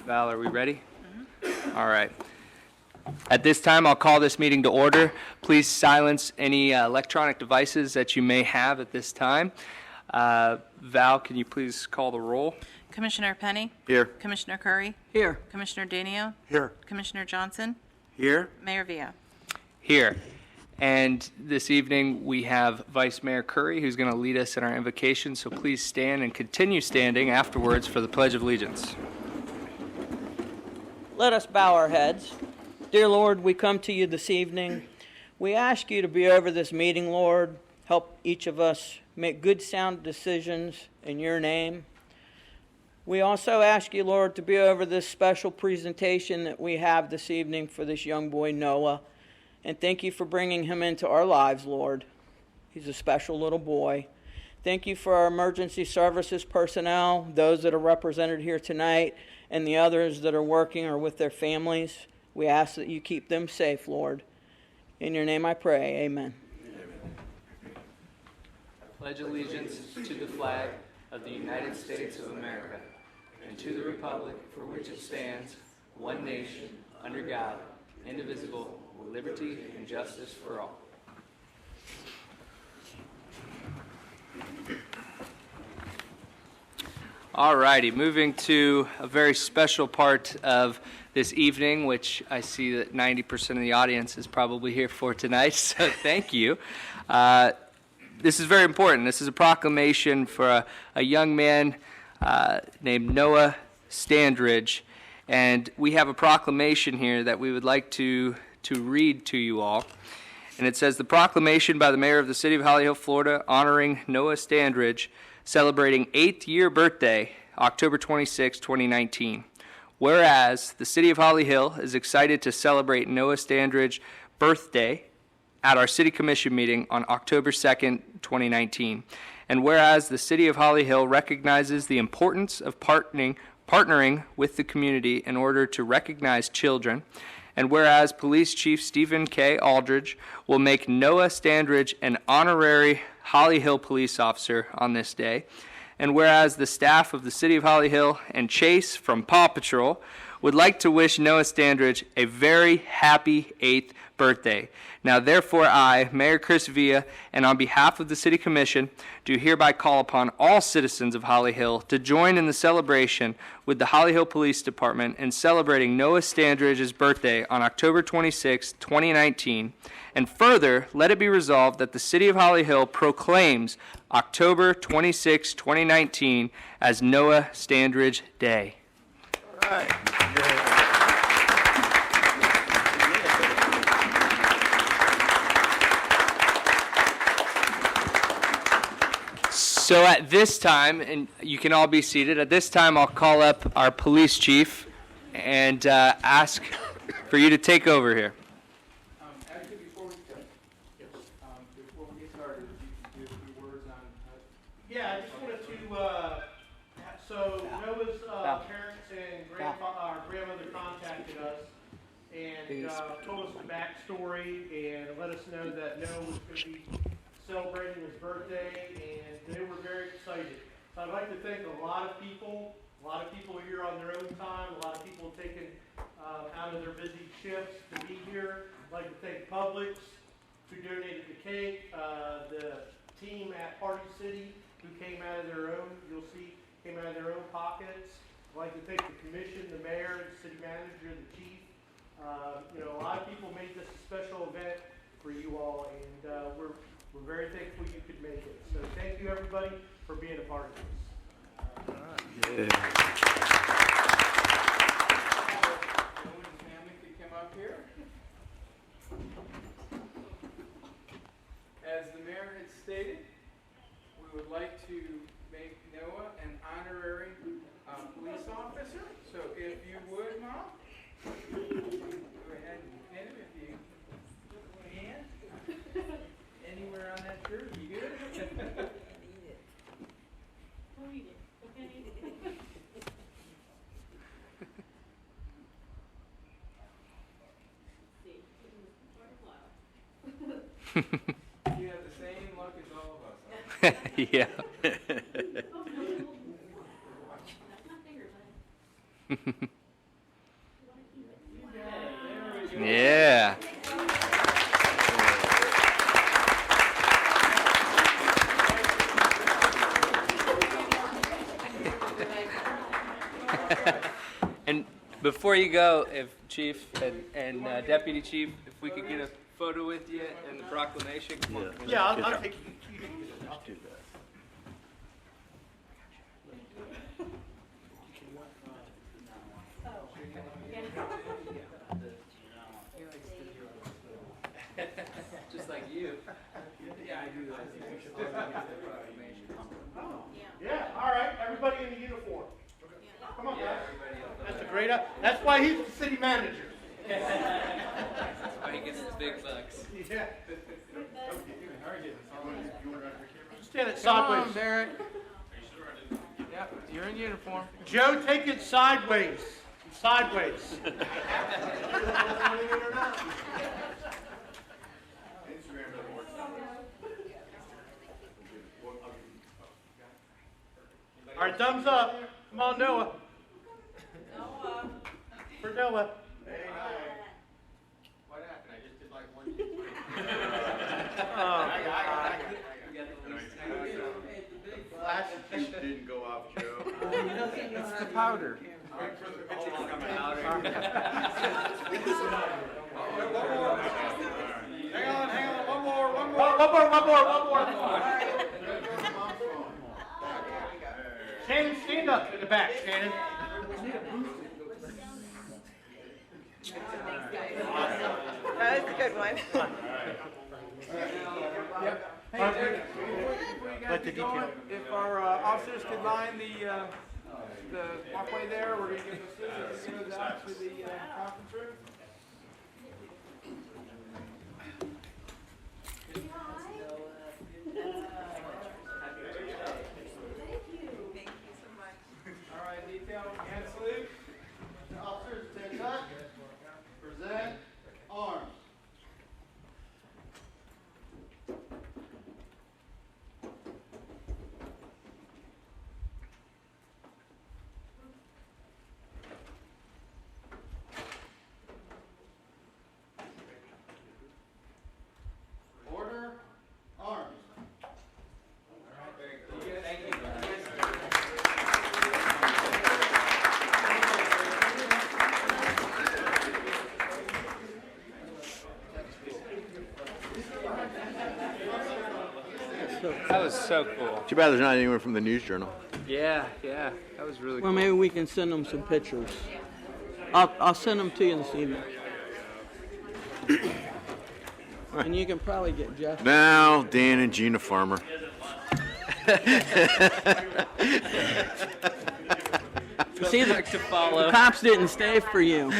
Val, are we ready? All right. At this time, I'll call this meeting to order. Please silence any electronic devices that you may have at this time. Val, can you please call the roll? Commissioner Penny? Here. Commissioner Curry? Here. Commissioner Danio? Here. Commissioner Johnson? Here. Mayor Villa? Here. And this evening, we have Vice Mayor Curry, who's going to lead us in our invocation. So please stand and continue standing afterwards for the Pledge of Allegiance. Let us bow our heads. Dear Lord, we come to you this evening. We ask you to be over this meeting, Lord. Help each of us make good, sound decisions in your name. We also ask you, Lord, to be over this special presentation that we have this evening for this young boy, Noah. And thank you for bringing him into our lives, Lord. He's a special little boy. Thank you for our emergency services personnel, those that are represented here tonight, and the others that are working or with their families. We ask that you keep them safe, Lord. In your name I pray, amen. I pledge allegiance to the flag of the United States of America and to the republic for which it stands, one nation, under God, indivisible, with liberty and justice for all. All righty, moving to a very special part of this evening, which I see that 90% of the audience is probably here for tonight, so thank you. This is very important. This is a proclamation for a young man named Noah Standridge, and we have a proclamation here that we would like to read to you all. And it says, "The proclamation by the mayor of the city of Holly Hill, Florida, honoring Noah Standridge, celebrating 8th year birthday, October 26, 2019. Whereas the city of Holly Hill is excited to celebrate Noah Standridge's birthday at our city commission meeting on October 2nd, 2019. And whereas the city of Holly Hill recognizes the importance of partnering with the community in order to recognize children, and whereas Police Chief Stephen K. Aldridge will make Noah Standridge an honorary Holly Hill police officer on this day, and whereas the staff of the City of Holly Hill and Chase from Paw Patrol would like to wish Noah Standridge a very happy 8th birthday. Now, therefore, I, Mayor Chris Villa, and on behalf of the City Commission, do hereby call upon all citizens of Holly Hill to join in the celebration with the Holly Hill Police Department in celebrating Noah Standridge's birthday on October 26, 2019. And further, let it be resolved that the City of Holly Hill proclaims October 26, 2019 as Noah Standridge Day." All right. So at this time, and you can all be seated, at this time I'll call up our police chief and ask for you to take over here. Actually, before we get started, if you could do a few words on... Yeah, I just wanted to, so Noah's parents and grandmother contacted us and told us the backstory and let us know that Noah was going to be celebrating his birthday, and they were very excited. So I'd like to thank a lot of people here on their own time, a lot of people taken out of their busy shifts to be here. I'd like to thank Publix, who donated the cake, the team at Party City, who came out of their own, you'll see, came out of their own pockets. I'd like to thank the commission, the mayor, the city manager, the chief. A lot of people made this a special event for you all, and we're very thankful you could make it. So thank you, everybody, for being a part of this. Noah's family could come up here. As the mayor had stated, we would like to make Noah an honorary police officer. So if you would, Mom, go ahead and pin him if you can. Anywhere on that shirt, you good? You have the same luck as all of us. Huh? Yeah. Yeah. And before you go, if Chief and Deputy Chief, if we could get a photo with you and the proclamation. Come on. Yeah, I'll take you. I'll do that. Just like you. Yeah, I do that. Yeah, all right, everybody in the uniform. Come on, guys. That's a great, that's why he's the city manager. That's why he gets the big bucks. Yeah. Stand it sideways. Derek. Yep, you're in uniform. Joe, take it sideways. Sideways. All right, thumbs up. Come on, Noah. Noah. For Noah. What happened? I just did like one. Flash didn't go off, Joe. It's the powder. Hang on, one more. Shannon, stand up in the back, Shannon. That was a good one. Let the detail. If our officers could line the walkway there, we're going to give them a scissors and move out to the conference room. All right, detail, hand salute. Officers, stand up. Present arms. Order, arms. That was so cool. Too bad there's not anyone from the News Journal. Yeah, that was really Well, cool. maybe we can send them some pictures. I'll send them to you this evening. And you can probably get Jeff. Now, Dan and Gina Farmer. See, Back to follow. the cops didn't stay for you.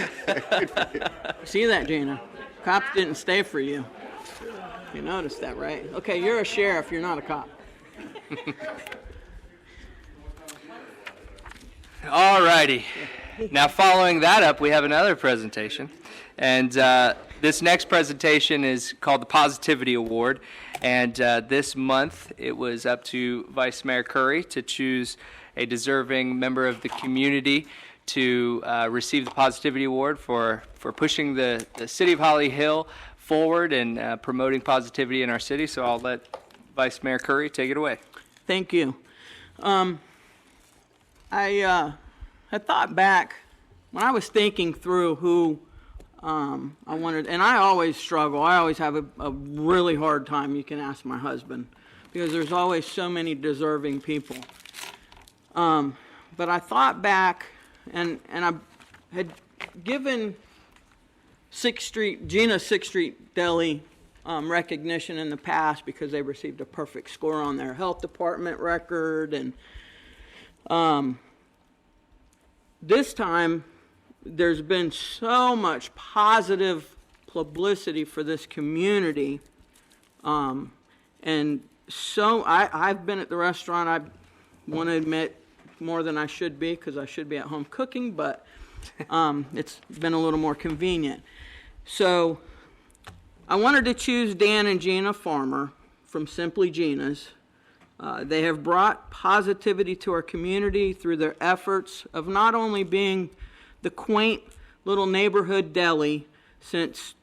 See that, Gina? Cops didn't stay for you. You noticed that, right? Okay, you're a sheriff. You're not a cop. All righty. Now, following that up, we have another presentation. And this next presentation is called the Positivity Award. And this month, it was up to Vice Mayor Curry to choose a deserving member of the community to receive the Positivity Award for pushing the city of Holly Hill forward and promoting positivity in our city. So I'll let Vice Mayor Curry take it away. Thank you. I had thought back when I was thinking through who I wanted, and I always struggle. I always have a really hard time. You can ask my husband, because there's always so many deserving people. But I thought back, and I had given Gina 6th Street Deli recognition in the past because they received a perfect score on their health department record, and this time there's been so much positive publicity for this community, and so I've been at the restaurant. I want to admit more than I should be, because I should be at home cooking, but it's been a little more convenient. So I wanted to choose Dan and Gina Farmer from Simply Gina's. They have brought positivity to our community through their efforts of not only being the quaint little neighborhood deli since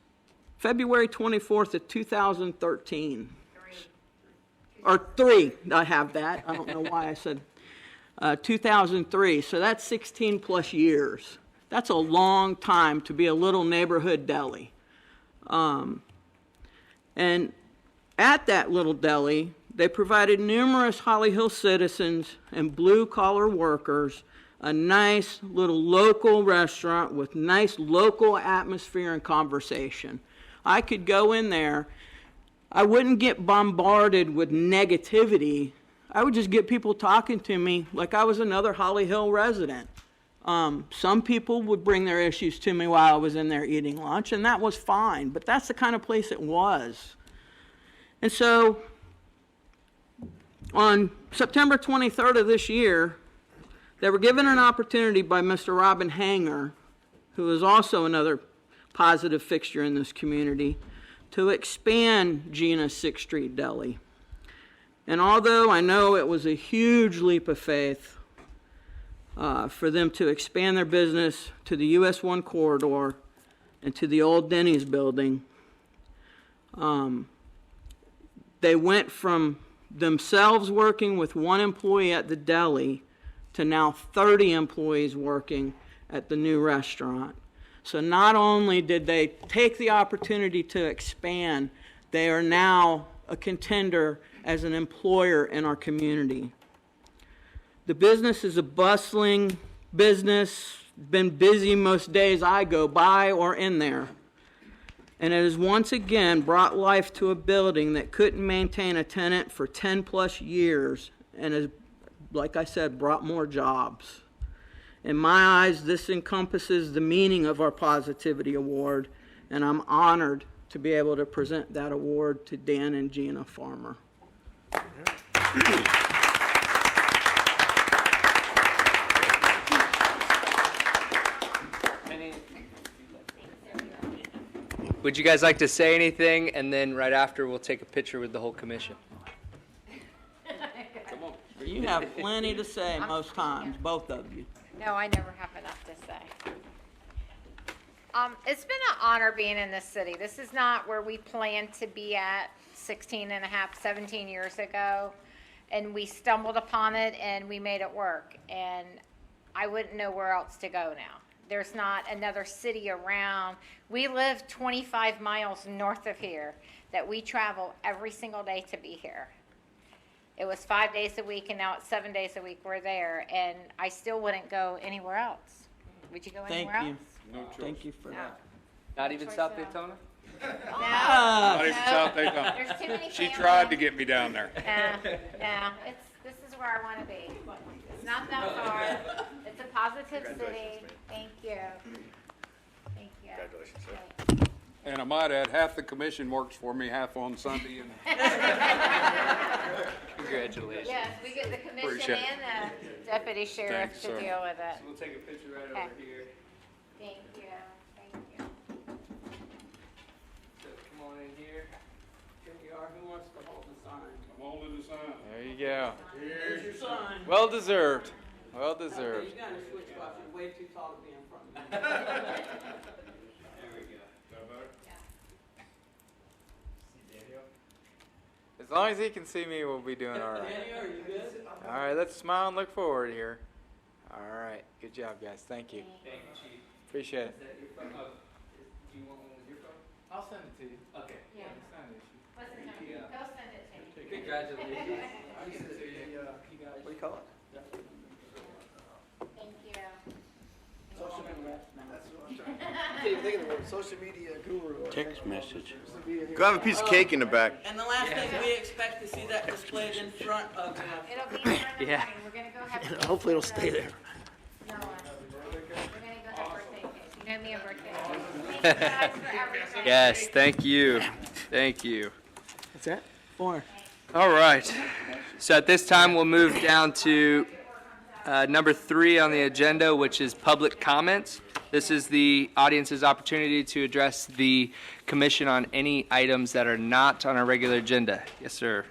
February 24th of 2013. Or 3, I have that. I don't know why I said 2003. So that's 16 plus years. That's a long time to be a little neighborhood deli. And at that little deli, they provided numerous Holly Hill citizens and blue-collar workers a nice little local restaurant with nice local atmosphere and conversation. I could go in there. I wouldn't get bombarded with negativity. I would just get people talking to me like I was another Holly Hill resident. Some people would bring their issues to me while I was in there eating lunch, and that was fine, but that's the kind of place it was. And so on September 23rd of this year, they were given an opportunity by Mr. Robin Hanger, who is also another positive fixture in this community, to expand Gina's 6th Street Deli. And although I know it was a huge leap of faith for them to expand their business to the US 1 corridor and to the old Denny's building, they went from themselves working with 1 employee at the deli to now 30 employees working at the new restaurant. So not only did they take the opportunity to expand, they are now a contender as an employer in our community. The business is a bustling business, been busy most days I go by or in there. And it has once again brought life to a building that couldn't maintain a tenant for 10 plus years and has, like I said, brought more jobs. In my eyes, this encompasses the meaning of our Positivity Award, and I'm honored to be able to present that award to Dan and Gina Farmer. Would you guys like to say anything? And then right after, we'll take a picture with the whole commission. You have plenty to say most times, both of you. No, I never have enough to say. It's been an honor being in this city. This is not where we planned to be at 17 years ago. And we stumbled upon it and we made it work. And I wouldn't know where else to go now. There's not another city around. We live 25 miles north of here that we travel every single day to be here. It was 5 days a week, and now it's 7 days a week we're there, and I still wouldn't go anywhere else. Would you go Thank anywhere you. else? No choice. Thank you for that. Not even South Daytona? No, Not even South Daytona. there's too many She families. tried to get me down there. No, this is where I want to be. It's not that far. It's a positive city. Thank you. Thank you. Congratulations, sir. Okay. And I might add, half the commission works for me, half on Sunday. And Congratulations. Yes, we get the commission Appreciate it. and the deputy sheriff Thanks, to sir. deal with it. We'll take a picture right Okay. over here. Thank you. Thank you. So come on in here. Here we are. Who wants to hold the sign? I'm holding the sign. There you go. Here's your sign. Well deserved. Well Okay, deserved. you gotta switch spots. You're way too tall to be in front of me. There we go. As long as he can see me, we'll be doing all right. Danny, are you good? All right, let's smile and look forward here. All right, good job, guys. Thank you. Thank you, Chief. Appreciate Is it. that your phone? Oh, do you want one with your phone? I'll send it to you. Okay. Yeah. It's not an issue. Listen, go send it to me. Congratulations. What do you call it? Thank you. Social media guru. Text message. Go have a piece of cake in the back. And the last thing, we expect to see that displayed in front of you. It'll be in front of Yeah. me. We're gonna go have. Hopefully it'll stay there. No, we're gonna go have birthday cake. You know me and birthday cake. Thank you guys for everything. Yes, thank you. Thank you. What's that? 4. All right. So at this time, we'll move down to number 3 on the agenda, which is public comments. This is the audience's opportunity to address the commission on any items that are not on our regular agenda. Yes, sir.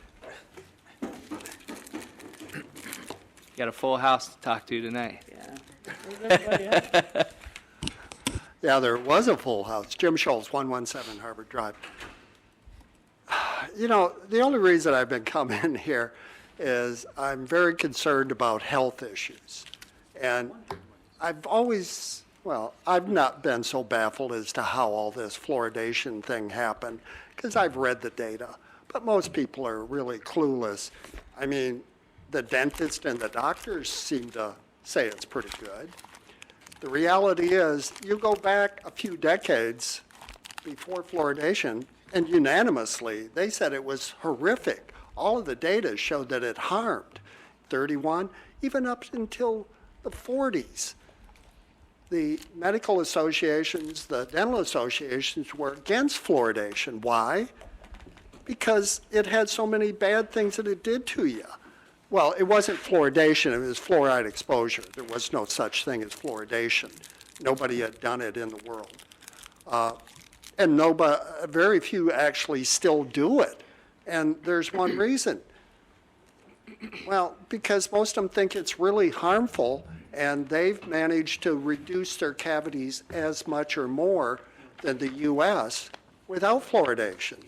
You got a full house to talk to tonight. Yeah. Where's everybody at? Yeah, there was a full house. Jim Schultz, 117 Harvard Drive. You know, the only reason I've been coming here is I'm very concerned about health issues. And I've always, well, I've not been so baffled as to how all this fluoridation thing happened, because I've read the data. But most people are really clueless. I mean, the dentist and the doctors seem to say it's pretty good. The reality is, you go back a few decades before fluoridation, and unanimously, they said it was horrific. All of the data showed that it harmed. 31, even up until the 40s. The medical associations, the dental associations were against fluoridation. Why? Because it had so many bad things that it did to you. Well, it wasn't fluoridation, it was fluoride exposure. There was no such thing as fluoridation. Nobody had done it in the world. And nobody, very few actually still do it. And there's one reason. Well, because most of them think it's really harmful, and they've managed to reduce their cavities as much or more than the U.S. without fluoridation.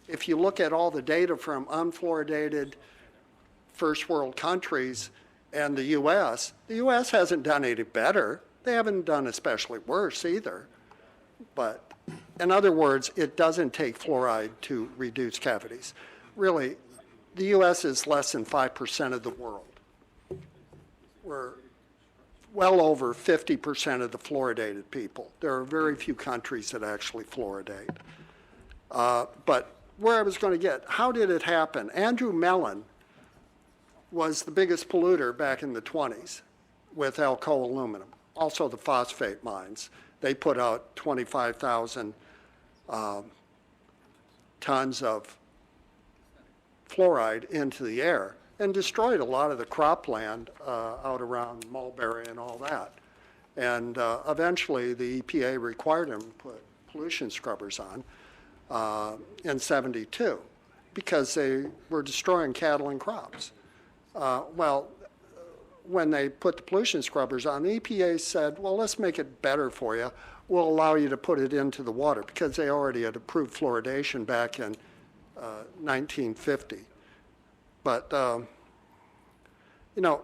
If you look at all the data from unfluoridated first world countries and the U.S. hasn't done any better. They haven't done especially worse either. But in other words, it doesn't take fluoride to reduce cavities. Really, the U.S. is less than 5% of the world. We're well over 50% of the fluoridated people. There are very few countries that actually fluoridate. But where I was going to get, how did it happen? Andrew Mellon was the biggest polluter back in the 20s with Alcoa aluminum, also the phosphate mines. They put out 25,000 tons of fluoride into the air and destroyed a lot of the cropland out around Mulberry and all that. And eventually the EPA required them to put pollution scrubbers on in '72 because they were destroying cattle and crops. Well, when they put the pollution scrubbers on, the EPA said, well, let's make it better for you. We'll allow you to put it into the water, because they already had approved fluoridation back in 1950. But, you know,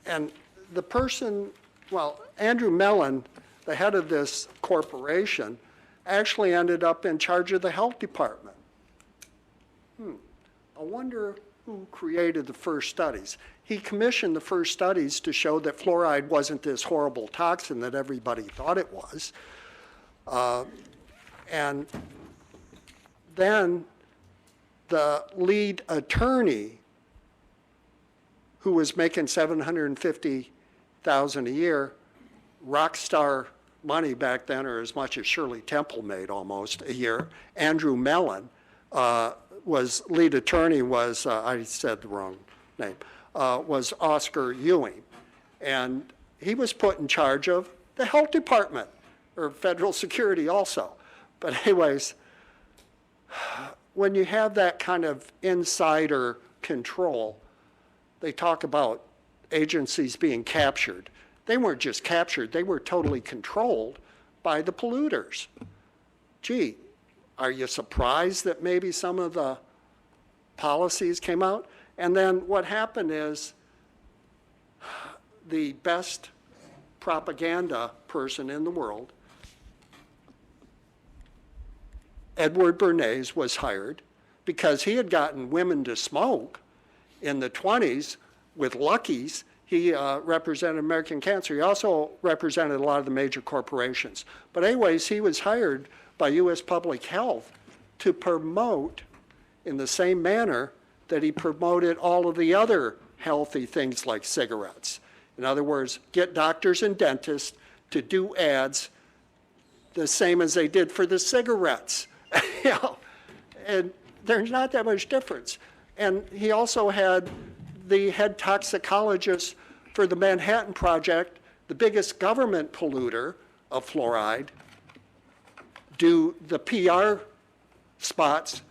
and the person, well, Andrew Mellon, the head of this corporation, actually ended up in charge of the health department. I wonder who created the first studies. He commissioned the first studies to show that fluoride wasn't this horrible toxin that everybody thought it was. And then the lead attorney, who was making $750,000 a year, rock star money back then, or as much as Shirley Temple made almost a year, Andrew Mellon, was lead attorney was, I said the wrong name, was Oscar Ewing. And he was put in charge of the health department, or federal security also. But anyways, when you have that kind of insider control, they talk about agencies being captured. They weren't just captured, they were totally controlled by the polluters. Gee, are you surprised that maybe some of the policies came out? And then what happened is the best propaganda person in the world, Edward Bernays, was hired because he had gotten women to smoke in the 20s with Lucky's. He represented American Cancer. He also represented a lot of the major corporations. But anyways, he was hired by U.S. Public Health to promote in the same manner that he promoted all of the other healthy things like cigarettes. In other words, get doctors and dentists to do ads the same as they did for the cigarettes. You know, and there's not that much difference. And he also had the head toxicologist for the Manhattan Project, the biggest government polluter of fluoride, do the PR spots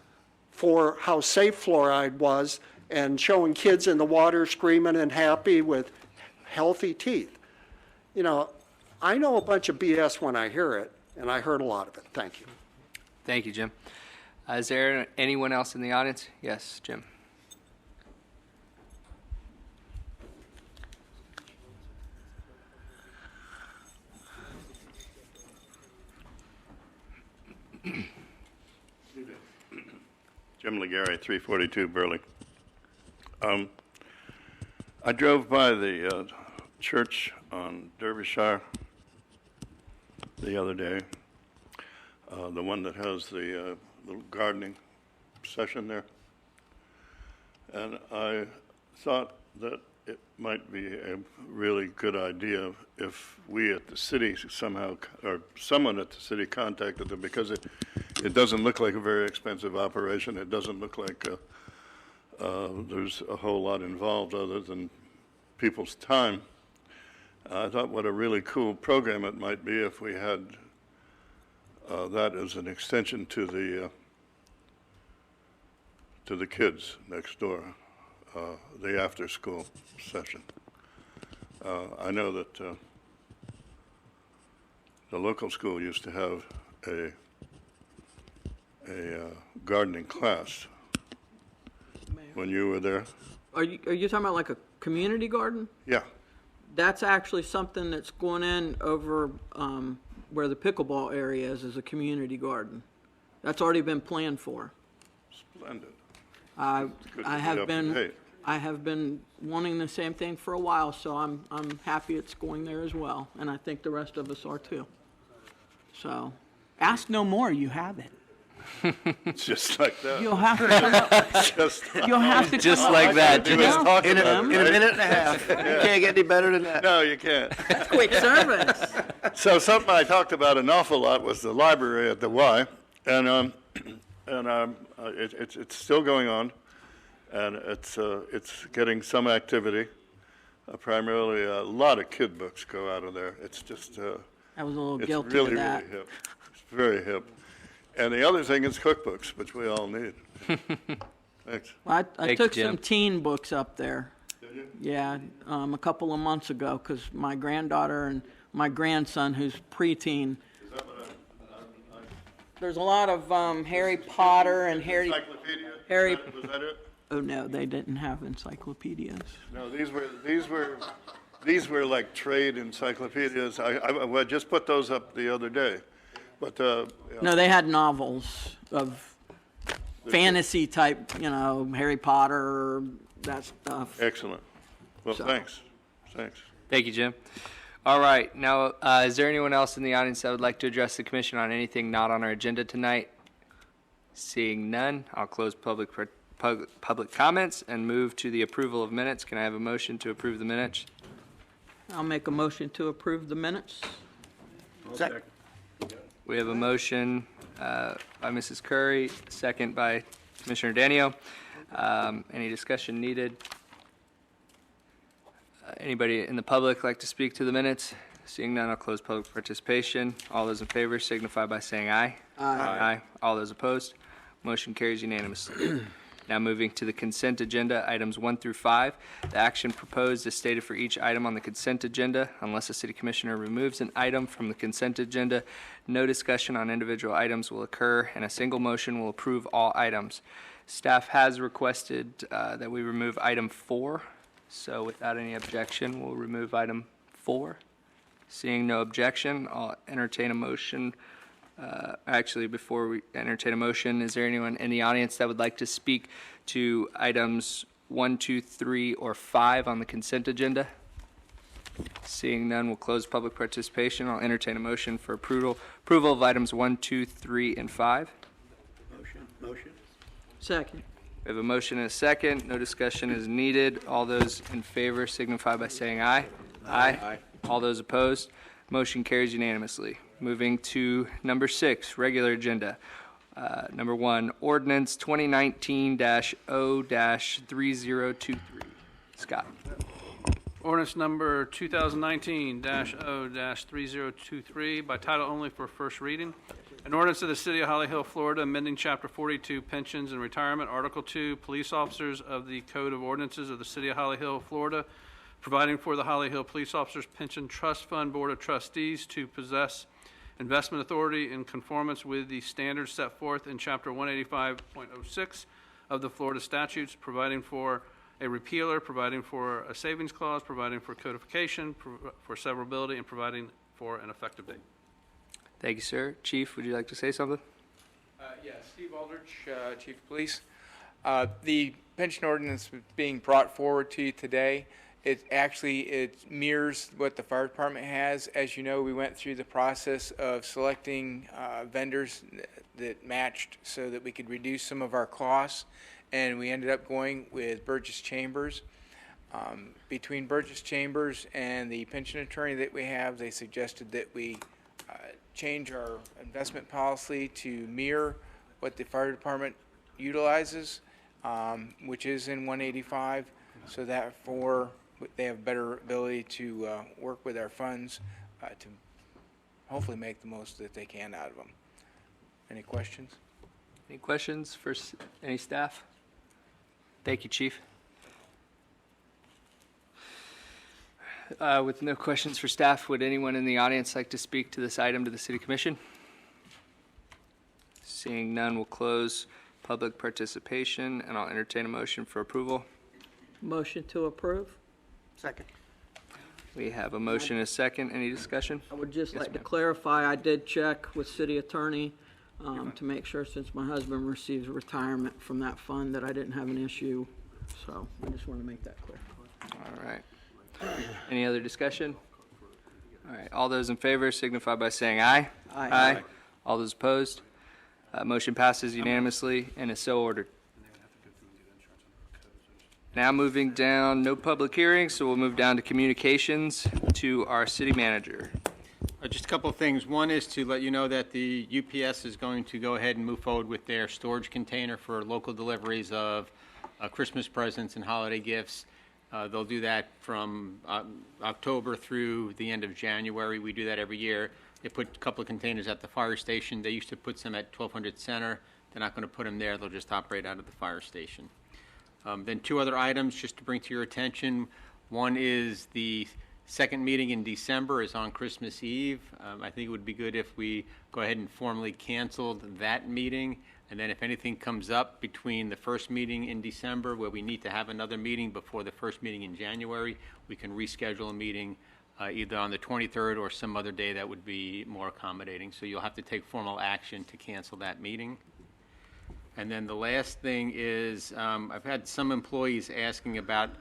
for how safe fluoride was and showing kids in the water screaming and happy with healthy teeth. You know, I know a bunch of BS when I hear it, and I heard a lot of it. Thank you. Thank you, Jim. Is there anyone else in the audience? Yes, Jim. Jim Legary, 342 Burley. I drove by the church on Derbyshire the other day, the one that has the little gardening session there, and I thought that it might be a really good idea if we at the city somehow, or someone at the city contacted them, because it doesn't look like a very expensive operation. It doesn't look like there's a whole lot involved other than people's time. I thought what a really cool program it might be if we had that as an extension to the kids next door, the after-school session. I know that the local school used to have a gardening class when you were there. Are you talking about like a community garden? Yeah, That's actually something that's going in over where the pickleball area is a community garden. That's already been planned for. splendid. I good to I be have up to been date. I have been wanting the same thing for a while, so I'm happy it's going there as well, and I think the rest of us are too. So, ask no more. You have it. Just like that. You'll have to come up. Just, You'll have to Just come like up. that. he was talking In a about it, right? minute and a half. You can't get any better than that. No, you can't. Quick service. So something I talked about an awful lot was the library at the Y, and it's still going on, and it's getting some activity. Primarily, a lot of kid books go out of there. It's just I was a little it's guilty really of that. really hip. It's very hip. And the other thing is cookbooks, which we all need. Thanks. Well, I Thank took you, some Jim. teen books up there. Did you? Yeah, a couple of months ago, because my granddaughter and my grandson, who's preteen, Is that what there's a lot of Harry Potter and Harry. Encyclopedia? Harry- Was that it? Oh no, they didn't have encyclopedias. No, these were like trade encyclopedias. I just put those up the other day, but No, they had novels of fantasy type, Harry Potter, that stuff. excellent. Well, So- thanks. Thank you, Jim. All right. Now, is there anyone else in the audience that would like to address the commission on anything not on our agenda tonight? Seeing none, I'll close public comments and move to the approval of minutes. Can I have a motion to approve the minutes? I'll make a motion to approve the minutes. Second. We have a motion by Mrs. Curry, second by Commissioner Danio. Any discussion needed? Anybody in the public like to speak to the minutes? Seeing none, I'll close public participation. All those in favor signify by saying aye. Aye. All those opposed? Motion carries unanimously. Now moving to the consent agenda, items 1 through 5. The action proposed is stated for each item on the consent agenda. Unless a city commissioner removes an item from the consent agenda, no discussion on individual items will occur, and a single motion will approve all items. Staff has requested that we remove item 4, so without any objection, we'll remove item 4. Seeing no objection, I'll entertain a motion. Actually, before we entertain a motion, is there anyone in the audience that would like to speak to items 1, 2, 3, or 5 on the consent agenda? Seeing none, we'll close public participation. I'll entertain a motion for approval of items 1, 2, 3, and 5. Motion. Second. We have a motion and a second. No discussion is needed. All those in favor signify by saying aye. Aye. All those opposed? Motion carries unanimously. Moving to number 6, regular agenda. Number 1, ordinance 2019-0-3023. Scott. Ordinance number 2019-0-3023 by title only for first reading. An ordinance of the City of Holly Hill, Florida, amending Chapter 42 Pensions and Retirement, Article 2 Police Officers of the Code of Ordinances of the City of Holly Hill, Florida, providing for the Holly Hill Police Officers Pension Trust Fund Board of Trustees to possess investment authority in conformance with the standards set forth in Chapter 185.06 of the Florida statutes, providing for a repealer, providing for a savings clause, providing for codification, for severability, and providing for an effective date. Thank you, sir. Chief, would you like to say something? Yes, Steve Aldrich, Chief of Police. The pension ordinance being brought forward to you today, it mirrors what the fire department has. As you know, we went through the process of selecting vendors that matched so that we could reduce some of our costs, and we ended up going with Burgess Chambers. Between Burgess Chambers and the pension attorney that we have, they suggested that we change our investment policy to mirror what the fire department utilizes, which is in 185, so that they have better ability to work with our funds to hopefully make the most that they can out of them. Any questions? Any questions for any staff? Thank you, Chief. With no questions for staff, would anyone in the audience like to speak to this item to the City Commission? Seeing none, we'll close public participation, and I'll entertain a motion for approval. Motion to approve? Second. We have a motion and a second. Any discussion? I would just Yes, like to ma'am. clarify, I did check with city attorney to make sure, since my husband receives retirement from that fund, that I didn't have an issue. So I just want to make that clear. All right. Any other discussion? All right. All those in favor signify by saying aye. Aye. All those opposed? Motion passes unanimously and is so ordered. Now moving down, no public hearings, so we'll move down to communications to our city manager. Just a couple of things. One is to let you know that the UPS is going to go ahead and move forward with their storage container for local deliveries of Christmas presents and holiday gifts. They'll do that from October through the end of January. We do that every year. They put a couple of containers at the fire station. They used to put some at 1200 Center. They're not going to put them there. They'll just operate out of the fire station. Then two other items just to bring to your attention. One is the second meeting in December is on Christmas Eve. I think it would be good if we go ahead and formally canceled that meeting. And then if anything comes up between the first meeting in December where we need to have another meeting before the first meeting in January, we can reschedule a meeting either on the 23rd or some other day that would be more accommodating. So you'll have to take formal action to cancel that meeting. And then the last thing is I've had some employees asking about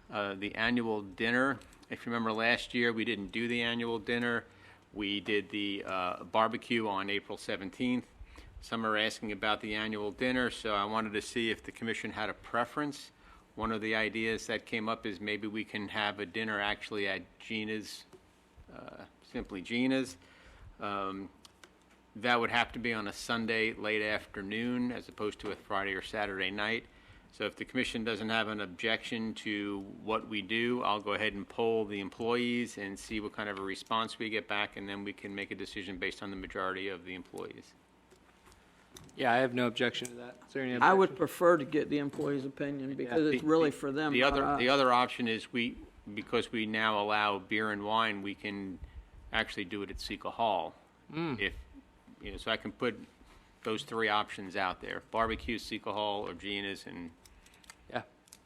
the annual dinner. If you remember last year, we didn't do the annual dinner. We did the barbecue on April 17th. Some are asking about the annual dinner, so I wanted to see if the commission had a preference. One of the ideas that came up is maybe we can have a dinner actually at Gina's, simply Gina's. That would have to be on a Sunday late afternoon as opposed to a Friday or Saturday night. So if the commission doesn't have an objection to what we do, I'll go ahead and poll the employees and see what kind of a response we get back, and then we can make a decision based on the majority of the employees. Yeah, I have no objection to that. Is there any I objection? would prefer to get the employee's opinion because it's really for them, The not other, us. the other option is because we now allow beer and wine, we can actually do it at Ccfaw Hall. If, so I can put those three options out there: barbecue, Ccfaw Hall, or Gina's, and Yeah,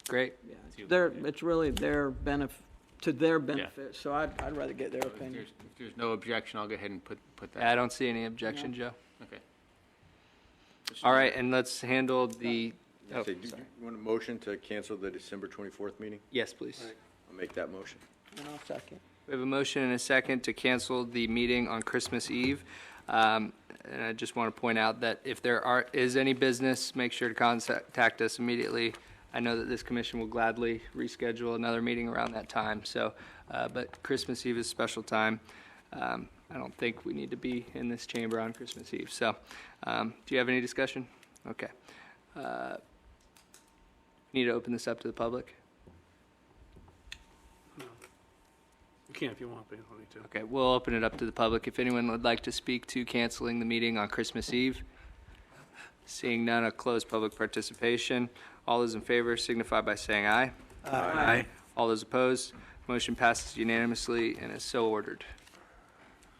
great. It's really their benefit, so I'd rather get their opinion. if there's no objection, I'll go ahead and put that. I don't see any objection, Joe. Okay. All right, and let's handle the, oh, Say, do sorry. you want a motion to cancel the December 24th meeting? Yes, please. I'll make that motion. And I'll second. We have a motion and a second to cancel the meeting on Christmas Eve. And I just want to point out that if there is any business, make sure to contact us immediately. I know that this commission will gladly reschedule another meeting around that time. So, but Christmas Eve is a special time. I don't think we need to be in this chamber on Christmas Eve. So, do you have any discussion? Okay. Need to open this up to the public? You can if you want, but you don't need to. Okay, we'll open it up to the public. If anyone would like to speak to canceling the meeting on Christmas Eve. Seeing none, I'll close public participation. All those in favor signify by saying aye. Aye. All those opposed, Motion passes unanimously and is so ordered.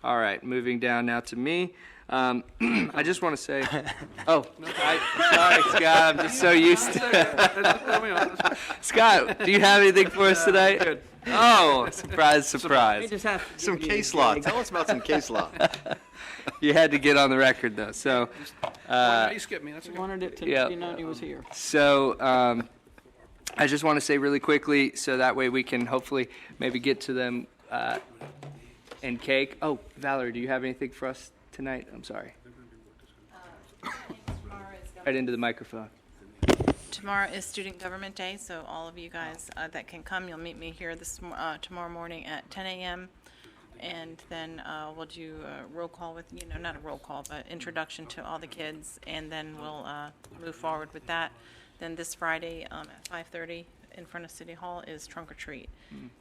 All right, moving down now to me. I just want to say, sorry, Scott, I'm just so used to Scott, do you have anything for us tonight? Oh, surprise, surprise. Some case law. Tell us about some case law. You had to get on the record, though, so. You skipped me, that's okay. Wanted it to Yeah. be known he was here. So, I just want to say really quickly, so that way we can hopefully maybe get to them and cake. Oh, Valerie, do you have anything for us tonight? I'm sorry. Right into the microphone. Tomorrow is Student Government Day, so all of you guys that can come, you'll meet me here tomorrow morning at 10 a.m. And then we'll do a roll call with, not a roll call, but introduction to all the kids, and then we'll move forward with that. Then this Friday at 5:30 in front of City Hall is Trunk or Treat.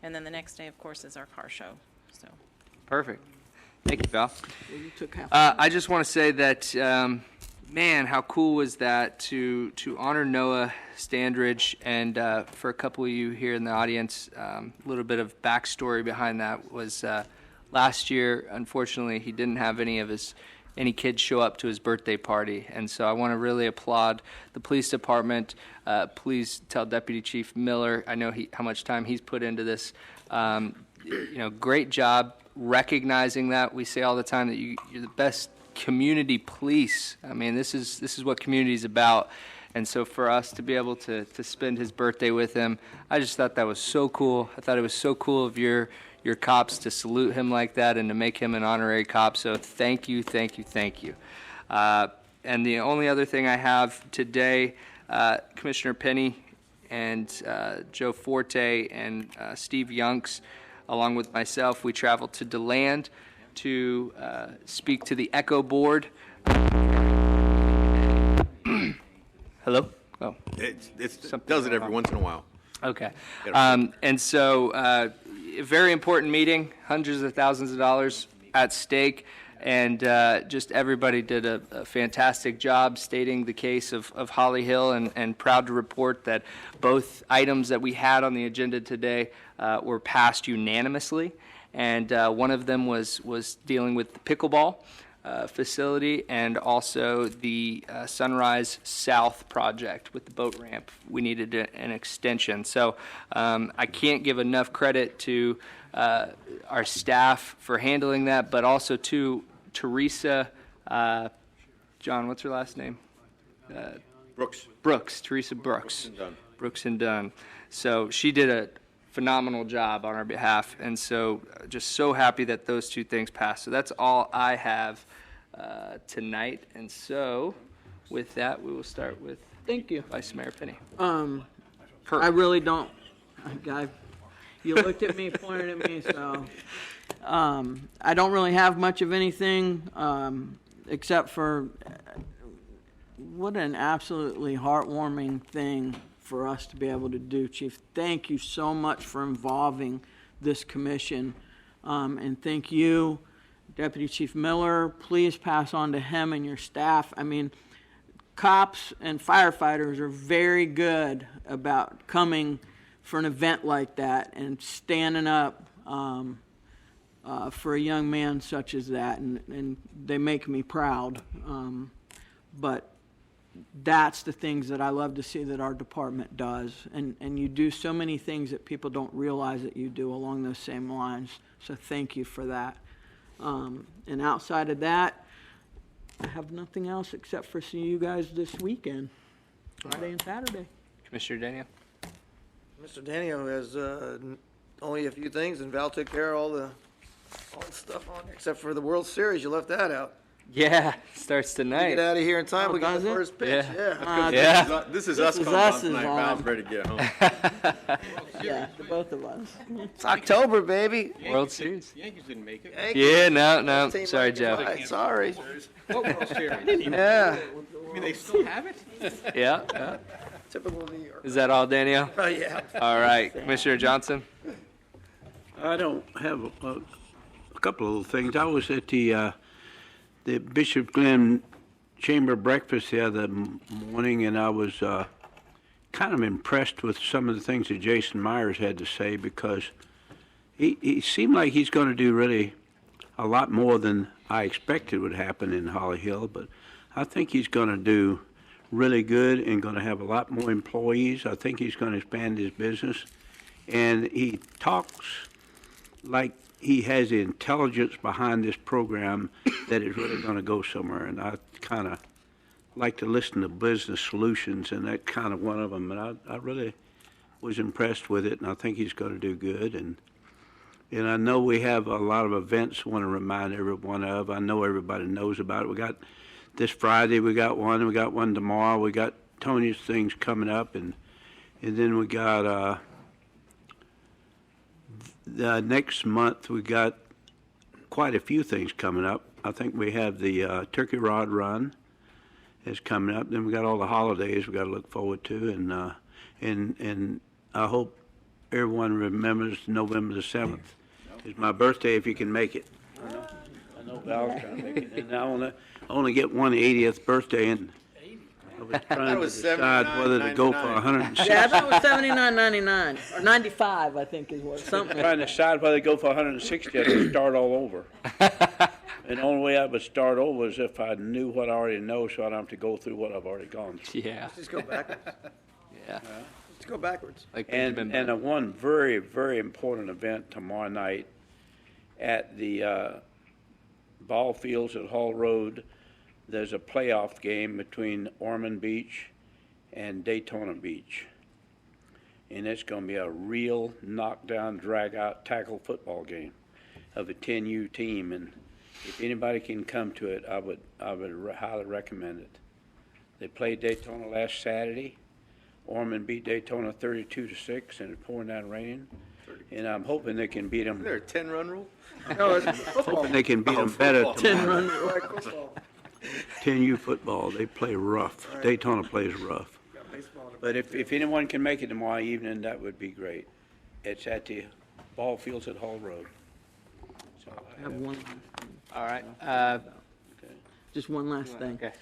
And then the next day, of course, is our car show. So. Perfect. Thank you, Val. You took half. I just want to say that, man, how cool was that to honor Noah Standridge, and for a couple of you here in the audience, a little bit of backstory behind that was last year, unfortunately, he didn't have any kids show up to his birthday party, and so I want to really applaud the police department. Please tell Deputy Chief Miller, I know how much time he's put into this. Great job recognizing that. We say all the time that you're the best community police. I mean, this is what community is about. And so for us to be able to spend his birthday with him, I just thought that was so cool. I thought it was so cool of your cops to salute him like that and to make him an honorary cop. So thank you, thank you, thank you. And the only other thing I have today, Commissioner Penny and Joe Forte and Steve Yunks, along with myself, we traveled to DeLand to speak to the ECHO board. Hello? Oh, It does it every once in a while. okay. And so, a very important meeting, hundreds of thousands of dollars at stake, and just everybody did a fantastic job stating the case of Holly Hill, and proud to report that both items that we had on the agenda today were passed unanimously. And one of them was dealing with the pickleball facility, and also the Sunrise South project with the boat ramp. We needed an extension. So I can't give enough credit to our staff for handling that, but also to Teresa, John, what's her last name? Brooks, Teresa Brooks. Brooks and Dunn. So she did a phenomenal job on our behalf, and so just so happy that those two things passed. So that's all I have tonight, and so with that, we will start with Thank you. Vice Mayor Penny. I really don't. You looked at me, pointed at me, so I don't really have much of anything except for what an absolutely heartwarming thing for us to be able to do, Chief. Thank you so much for involving this commission, and thank you, Deputy Chief Miller. Please pass on to him and your staff. I mean, cops and firefighters are very good about coming for an event like that and standing up for a young man such as that, and they make me proud. But that's the things that I love to see that our department does, and you do so many things that people don't realize that you do along those same lines, so thank you for that. And outside of that, I have nothing else except for see you guys this weekend, Friday and Saturday. Commissioner Daniel? Mr. Daniel has only a few things, and Val took care of all the stuff on there, except for the World Series. You left that out. Yeah, starts Get tonight. out of here in time. We got does the it? first pitch. Yeah. Yeah. Yeah. This is This us is coming us on is tonight. on. Val's ready to get home. Yeah, the both of us. It's October, baby. World Series. Yankees didn't make it. Yankees. Yeah, no, Team sorry, like Joe. it. Sorry. What World Series? Yeah. I mean, they still have it? Yeah. Typical New York. Is that all, Daniel? Oh, yeah. All right, Commissioner Johnson? I don't have a couple of little things. I was at the Bishop Glenn Chamber breakfast the other morning, and I was kind of impressed with some of the things that Jason Myers had to say, because he seemed like he's going to do really a lot more than I expected would happen in Holly Hill, but I think he's going to do really good and going to have a lot more employees. I think he's going to expand his business. And he talks like he has the intelligence behind this program that is really going to go somewhere. And I kind of like to listen to business solutions, and that's kind of one of them. And I really was impressed with it, and I think he's going to do good. And I know we have a lot of events I want to remind everyone of. I know everybody knows about it. We got this Friday, we got one tomorrow. We got Tony's things coming up, and then we got the next month we got quite a few things coming up. I think we have the Turkey Rod Run is coming up. Then we got all the holidays we got to look forward to, and I hope everyone remembers November the 7th is my birthday if you can make it. I know Val's trying to make it, and I only get one 80th birthday, and I was trying to decide whether to go for 160. Yeah, I thought it was $79.99 or 95, I think is what something. Trying to decide whether to go for 160 or to start all over. And the only way I would start over is if I knew what I already know, so I don't have to go through what I've already gone through. Yeah. Let's just go backwards. Yeah. Let's go backwards. Like And Benjamin a one very, very important event tomorrow night at the ball fields at Hall Road. There's a playoff game between Ormond Beach and Daytona Beach. And it's going to be a real knockdown, drag-out tackle football game of a 10U team. And if anybody can come to it, I would highly recommend it. They played Daytona last Saturday. Ormond beat Daytona 32-6, and it's pouring down raining. And I'm hoping they can beat them. Is there a 10-run rule? No, it's football. Hoping they can beat them better tomorrow. 10-run. Like football. 10U football, they play rough. Daytona plays rough. Got baseball. But if anyone can make it tomorrow evening, that would be great. It's at the ball fields at Hall Road. So I have one, All right. just one last thing. Okay.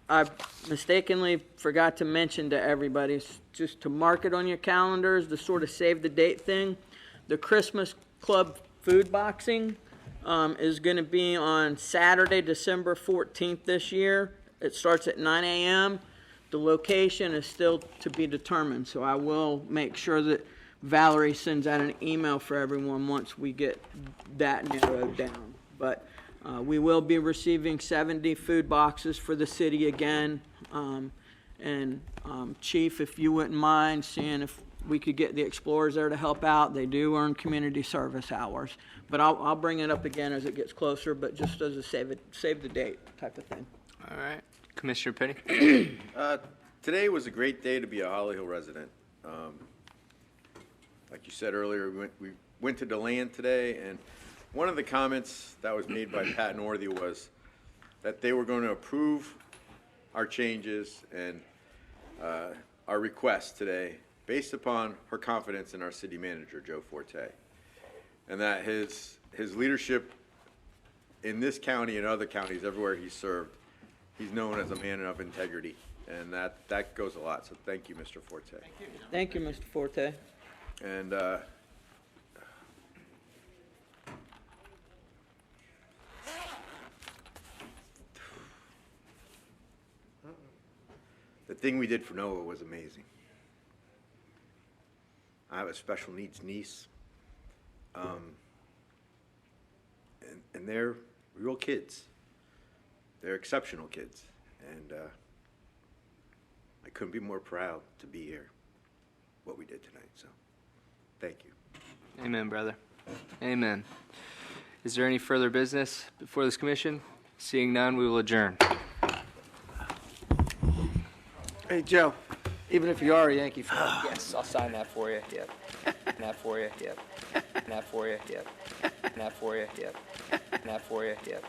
I mistakenly forgot to mention to everybody, just to mark it on your calendars, the sort of save the date thing. The Christmas Club food boxing is going to be on Saturday, December 14th this year. It starts at 9 a.m. The location is still to be determined, so I will make sure that Valerie sends out an email for everyone once we get that narrowed down. But we will be receiving 70 food boxes for the city again. Chief, if you wouldn't mind seeing if we could get the Explorers there to help out. They do earn community service hours. But I'll bring it up again as it gets closer, but just as a save the date type of thing. All right. Commissioner Penny? Today was a great day to be a Holly Hill resident. Like you said earlier, we went to DeLand today, and one of the comments that was made by Pat Northey was that they were going to approve our changes and our requests today based upon her confidence in our city manager, Joe Forte, and that his leadership in this county and other counties everywhere he's served, he's known as a man of integrity, and that goes a lot. So thank you, Mr. Forte. Thank you, Mr. Forte. And the thing we did for Noah was amazing. I have a special needs niece, and they're real kids. They're exceptional kids, and I couldn't be more proud to be here, what we did tonight, so thank you. Amen, brother. Amen. Is there any further business before this commission? Seeing none, we will adjourn. Hey, Joe, even if you are a Yankee fan, Yes, I'll sign that for you. Yep. And that for you. Yep. And that for you. Yep. And that for you. Yep. And that for you. Yep.